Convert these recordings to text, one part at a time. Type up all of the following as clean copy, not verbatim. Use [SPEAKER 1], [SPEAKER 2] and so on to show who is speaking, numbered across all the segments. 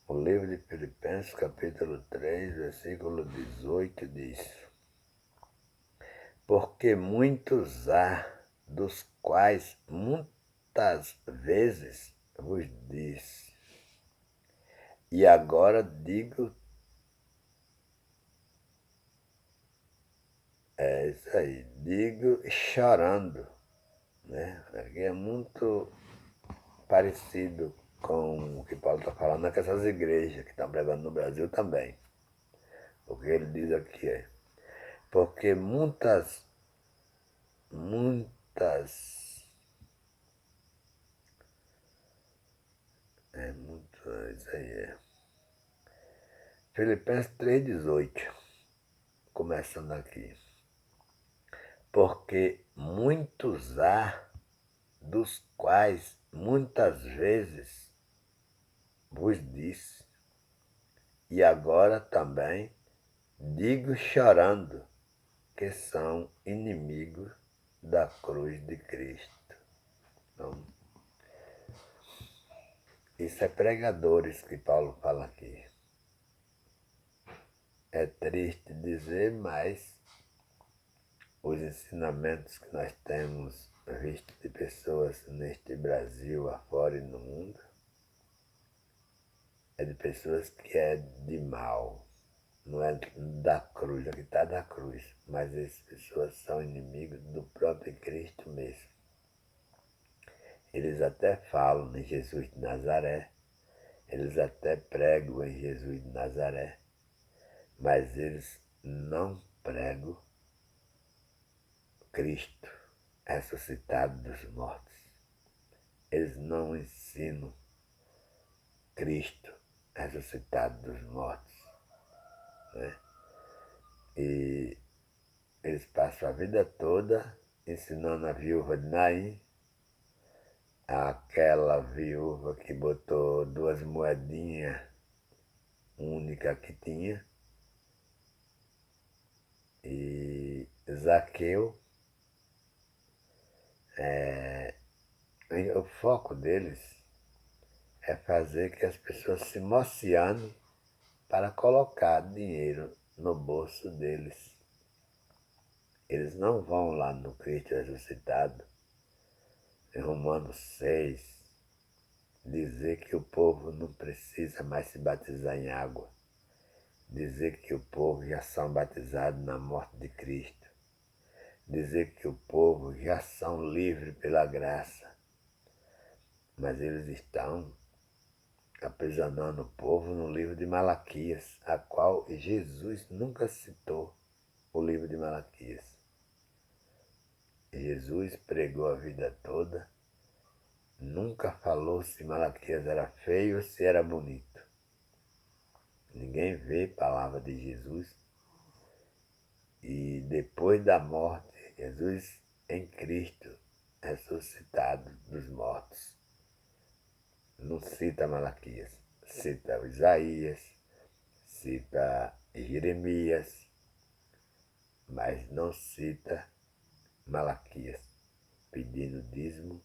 [SPEAKER 1] O livro de Filipenses, capítulo 3, versículo 18, diz: Porque muitos há, dos quais muitas vezes vos disse, e agora digo, é isso aí, digo chorando, né? Aqui é muito parecido com o que Paulo está falando com essas igrejas que estão pregando no Brasil também. O que ele diz aqui é, porque muitas, isso aí é. Filipenses 3,18, começando aqui. Porque muitos há, dos quais muitas vezes vos disse, e agora também digo chorando, que são inimigos da cruz de Cristo. Então, isso é pregadores que Paulo fala aqui. É triste dizer, mas os ensinamentos que nós temos visto de pessoas neste Brasil, afora e no mundo, é de pessoas que é de mal. Não é da cruz, aqui está da cruz, mas essas pessoas são inimigos do próprio Cristo mesmo. Eles até falam em Jesus de Nazaré, eles até pregam em Jesus de Nazaré, mas eles não pregam Cristo ressuscitado dos mortos. Eles não ensinam Cristo ressuscitado dos mortos, né? E eles passam a vida toda ensinando a viúva de Naim, aquela viúva que botou 2 moedinhas, única que tinha, e Zaqueu, o foco deles é fazer que as pessoas se emocionem para colocar dinheiro no bolso deles. Eles não vão lá no Cristo ressuscitado, em Romanos 6, dizer que o povo não precisa mais se batizar em água, dizer que o povo já são batizados na morte de Cristo, dizer que o povo já são livres pela graça, mas eles estão aprisionando o povo no livro de Malaquias, a qual Jesus nunca citou o livro de Malaquias. Jesus pregou a vida toda, nunca falou se Malaquias era feio ou se era bonito. Ninguém vê a palavra de Jesus. E depois da morte, Jesus em Cristo, ressuscitado dos mortos. Não cita Malaquias, cita Isaías, cita Jeremias, mas não cita Malaquias, pedindo dízimo,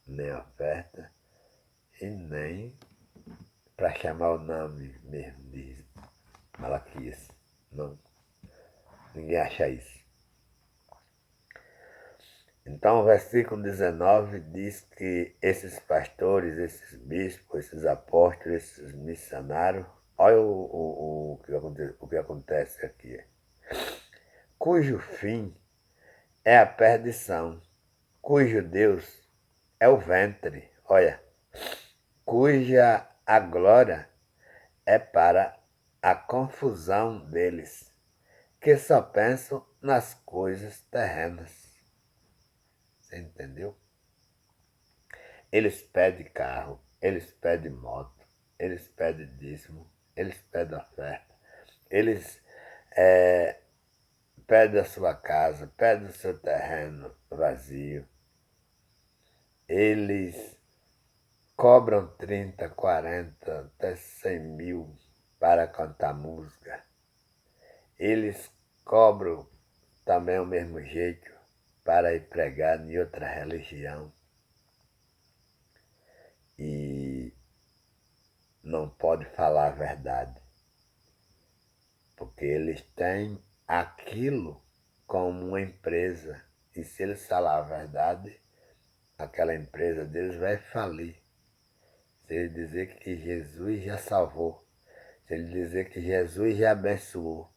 [SPEAKER 1] nem oferta, e nem para chamar o nome mesmo de Malaquias. Não, ninguém acha isso. Então o versículo 19 diz que esses pastores, esses bispos, esses apóstolos, esses missionários, olha o que acontece aqui, cujo fim é a perdição, cujo Deus é o ventre, olha, cuja a glória é para a confusão deles, que só pensam nas coisas terrenas. Você entendeu? Eles pedem carro, eles pedem moto, eles pedem dízimo, eles pedem oferta, eles pedem a sua casa, pedem o seu terreno vazio, eles cobram 30, 40, até 100 mil para cantar música, eles cobram também o mesmo jeito para ir pregar em outra religião. E não pode falar a verdade, porque eles têm aquilo como uma empresa, e se eles falar a verdade, aquela empresa deles vai falir. Se ele dizer que Jesus já salvou, se ele dizer que Jesus já abençoou,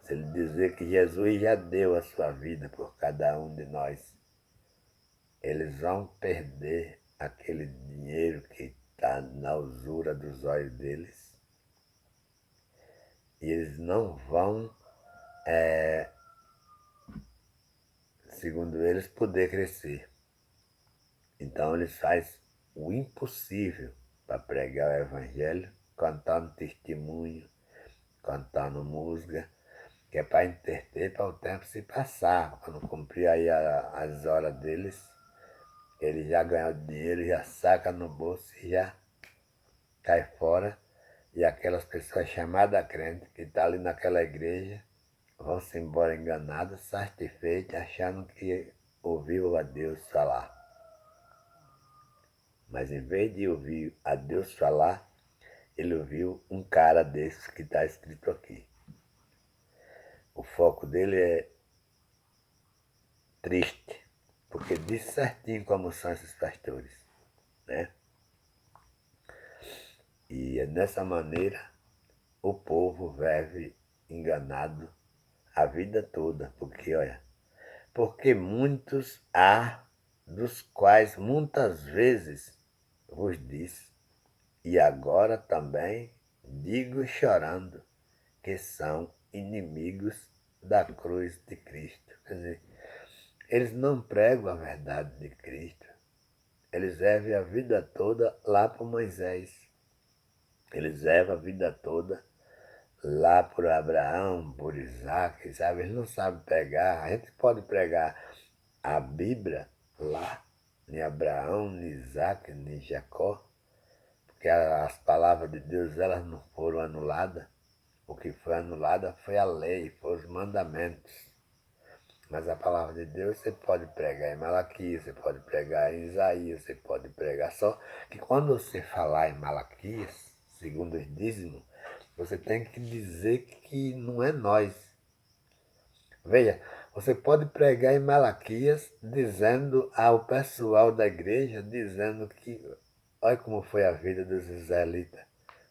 [SPEAKER 1] se ele dizer que Jesus já deu a sua vida por cada um de nós, eles vão perder aquele dinheiro que está na usura dos olhos deles, e eles não vão, segundo eles, poder crescer. Então eles fazem o impossível para pregar o evangelho, cantando testemunho, cantando música, que é para entreter, para o tempo se passar. Quando cumprir aí as horas deles, ele já ganhou dinheiro, já saca no bolso e já cai fora. E aquelas pessoas chamadas crentes que estão ali naquela igreja vão-se embora enganadas, satisfeitas, achando que ouviu a Deus falar. Mas em vez de ouvir a Deus falar, ele ouviu um cara desses que está escrito aqui. O foco dele é triste, porque diz certinho como são esses pastores, né? E é dessa maneira o povo vive enganado a vida toda, porque olha, porque muitos há, dos quais muitas vezes vos disse, e agora também digo chorando, que são inimigos da cruz de Cristo. Quer dizer, eles não pregam a verdade de Cristo. Eles servem a vida toda lá para Moisés. Eles servem a vida toda lá por Abraão, por Isaac, sabe? Eles não sabem pregar. A gente pode pregar a Bíblia lá, nem Abraão, nem Isaac, nem Jacó, porque as palavras de Deus elas não foram anuladas. O que foi anulada foi a lei, foram os mandamentos. Mas a palavra de Deus você pode pregar em Malaquias, você pode pregar em Isaías, você pode pregar. Só que quando você falar em Malaquias, segundo os dízimos, você tem que dizer que não é nós. Veja, você pode pregar em Malaquias dizendo ao pessoal da igreja, dizendo que olha como foi a vida dos israelitas,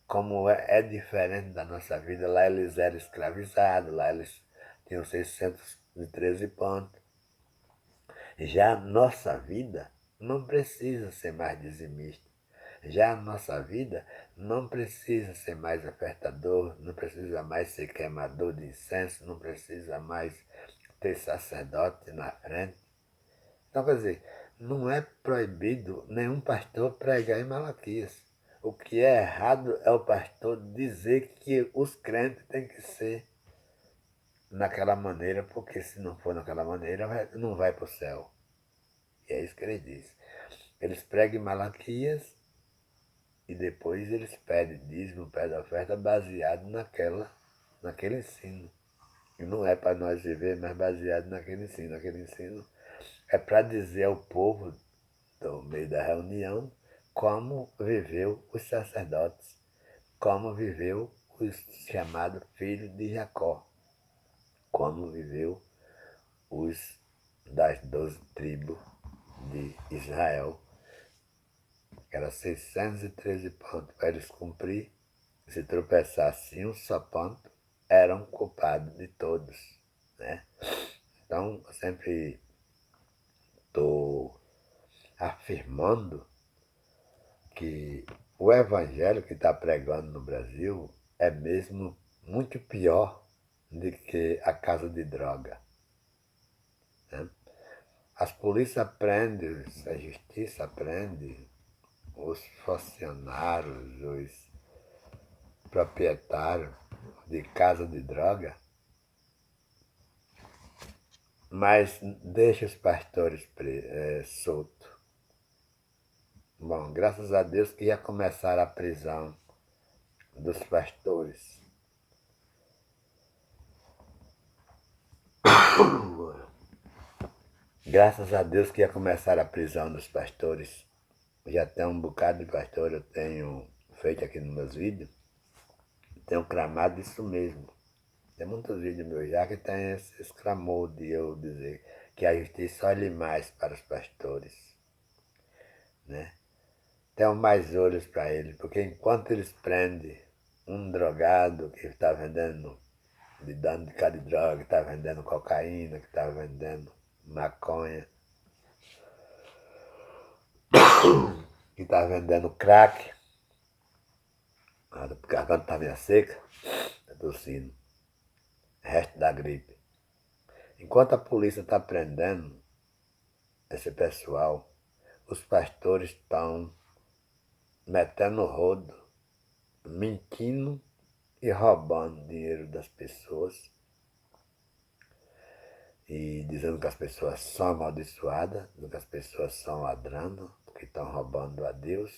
[SPEAKER 1] como é diferente da nossa vida. Lá eles eram escravizados, lá eles tinham 613 pontos. Já a nossa vida não precisa ser mais dizimista. Já a nossa vida não precisa ser mais ofertador, não precisa mais ser queimador de incenso, não precisa mais ter sacerdote na frente. Então, quer dizer, não é proibido nenhum pastor pregar em Malaquias. O que é errado é o pastor dizer que os crentes têm que ser naquela maneira, porque se não for naquela maneira, não vai para o céu. E é isso que ele diz. Eles pregam em Malaquias e depois eles pedem dízimo, pedem oferta baseado naquele ensino. E não é para nós viver, mas baseado naquele ensino. Aquele ensino é para dizer ao povo, no meio da reunião, como viveu os sacerdotes, como viveu os chamados filhos de Jacó, como viveu os das 12 tribos de Israel. Era 613 pontos para eles cumprir. Se tropeçassem um só ponto, eram culpados de todos, né? Então, eu sempre estou afirmando que o evangelho que está pregando no Brasil é mesmo muito pior do que a casa de droga, né? As polícias prendem, a justiça prende os funcionários, os proprietários de casa de droga, mas deixa os pastores soltos. Bom, graças a Deus que ia começar a prisão dos pastores. Graças a Deus que ia começar a prisão dos pastores. Já tem um bocado de pastor, eu tenho feito aqui nos meus vídeos, tenho clamado isso mesmo. Tem muitos vídeos meus já que tem esse clamor de eu dizer que a justiça olhe mais para os pastores, né? Tenham mais olhos para eles, porque enquanto eles prendem um drogado que está vendendo de dano de cada droga, que está vendendo cocaína, que está vendendo maconha, que está vendendo crack, a garganta está meio seca, está tossindo, resto da gripe. Enquanto a polícia está prendendo esse pessoal, os pastores estão metendo o rodo, mentindo e roubando dinheiro das pessoas e dizendo que as pessoas são amaldiçoadas, dizendo que as pessoas são ladrando, que estão roubando a Deus,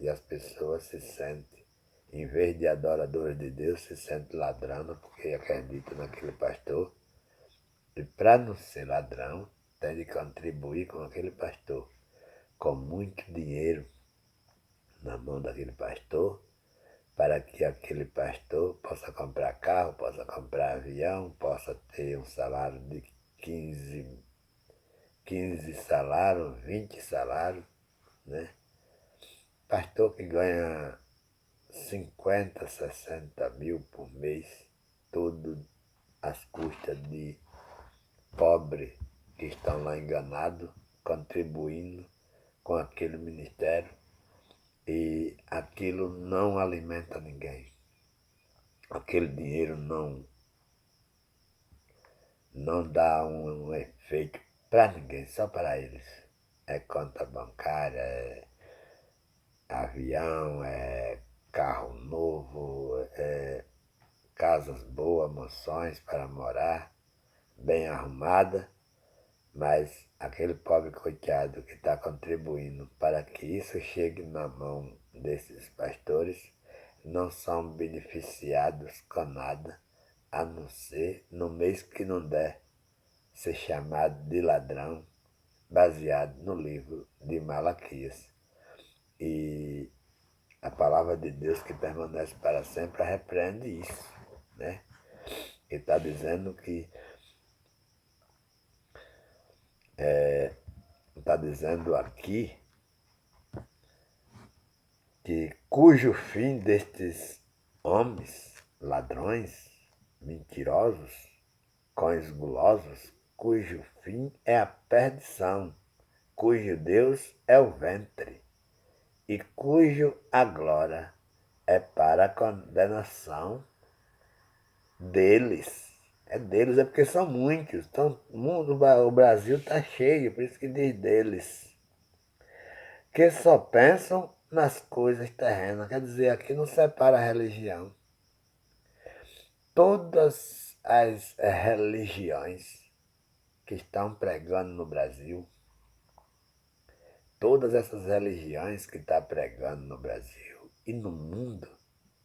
[SPEAKER 1] e as pessoas se sentem, em vez de adoradores de Deus, se sentem ladrando porque acreditam naquele pastor. E para não ser ladrão, tem de contribuir com aquele pastor, com muito dinheiro na mão daquele pastor, para que aquele pastor possa comprar carro, possa comprar avião, possa ter um salário de 15 salários, 20 salários, né? Pastor que ganha 50, 60 mil por mês, tudo às custas de pobres que estão lá enganados, contribuindo com aquele ministério, e aquilo não alimenta ninguém. Aquele dinheiro não dá um efeito para ninguém, só para eles. É conta bancária, é avião, é carro novo, é casas boas, mansões para morar, bem arrumada, mas aquele pobre coitado que está contribuindo para que isso chegue na mão desses pastores não são beneficiados com nada, a não ser no mês que não der ser chamado de ladrão, baseado no livro de Malaquias. E a palavra de Deus que permanece para sempre repreende isso, né? Ele está dizendo que está dizendo aqui que cujo fim destes homens, ladrões, mentirosos, cães gulosos, cujo fim é a perdição, cujo Deus é o ventre, e cujo a glória é para a condenação deles. É deles, é porque são muitos. Então, o Brasil está cheio, por isso que diz deles. Que só pensam nas coisas terrenas. Quer dizer, aqui não separa a religião. Todas as religiões que estão pregando no Brasil, todas essas religiões que estão pregando no Brasil e no mundo,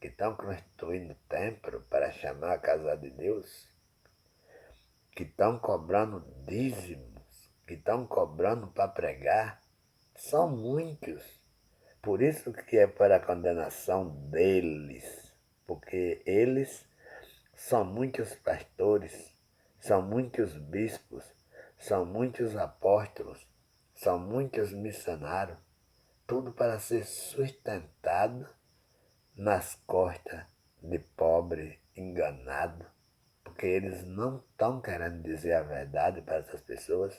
[SPEAKER 1] que estão construindo templo para chamar a casa de Deus, que estão cobrando dízimos, que estão cobrando para pregar, são muitos. Por isso que é para a condenação deles, porque eles são muitos pastores, são muitos bispos, são muitos apóstolos, são muitos missionários, tudo para ser sustentado nas costas de pobre enganado, porque eles não estão querendo dizer a verdade para essas pessoas,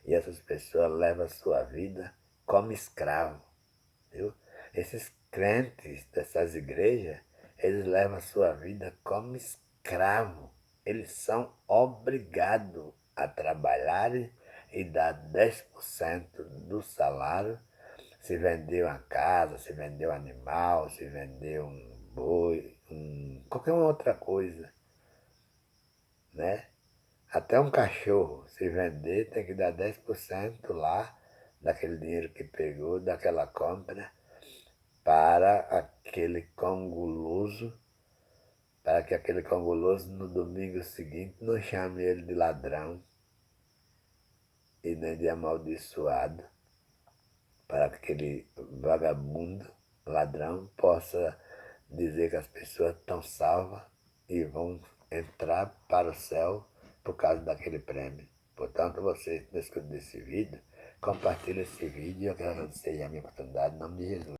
[SPEAKER 1] e essas pessoas levam a sua vida como escravo, viu? Esses crentes dessas igrejas, eles levam a sua vida como escravo. Eles são obrigados a trabalhar e dar 10% do salário. Se vender uma casa, se vender um animal, se vender um boi, qualquer outra coisa, né? Até um cachorro, se vender, tem que dar 10% lá daquele dinheiro que pegou, daquela compra, para aquele conguloso, para que aquele conguloso no domingo seguinte não chame ele de ladrão e nem de amaldiçoado, para que aquele vagabundo ladrão possa dizer que as pessoas estão salvas e vão entrar para o céu por causa daquele prêmio. Portanto, você que está escutando esse vídeo, compartilhe esse vídeo. Eu quero agradecer a minha oportunidade em nome de Jesus.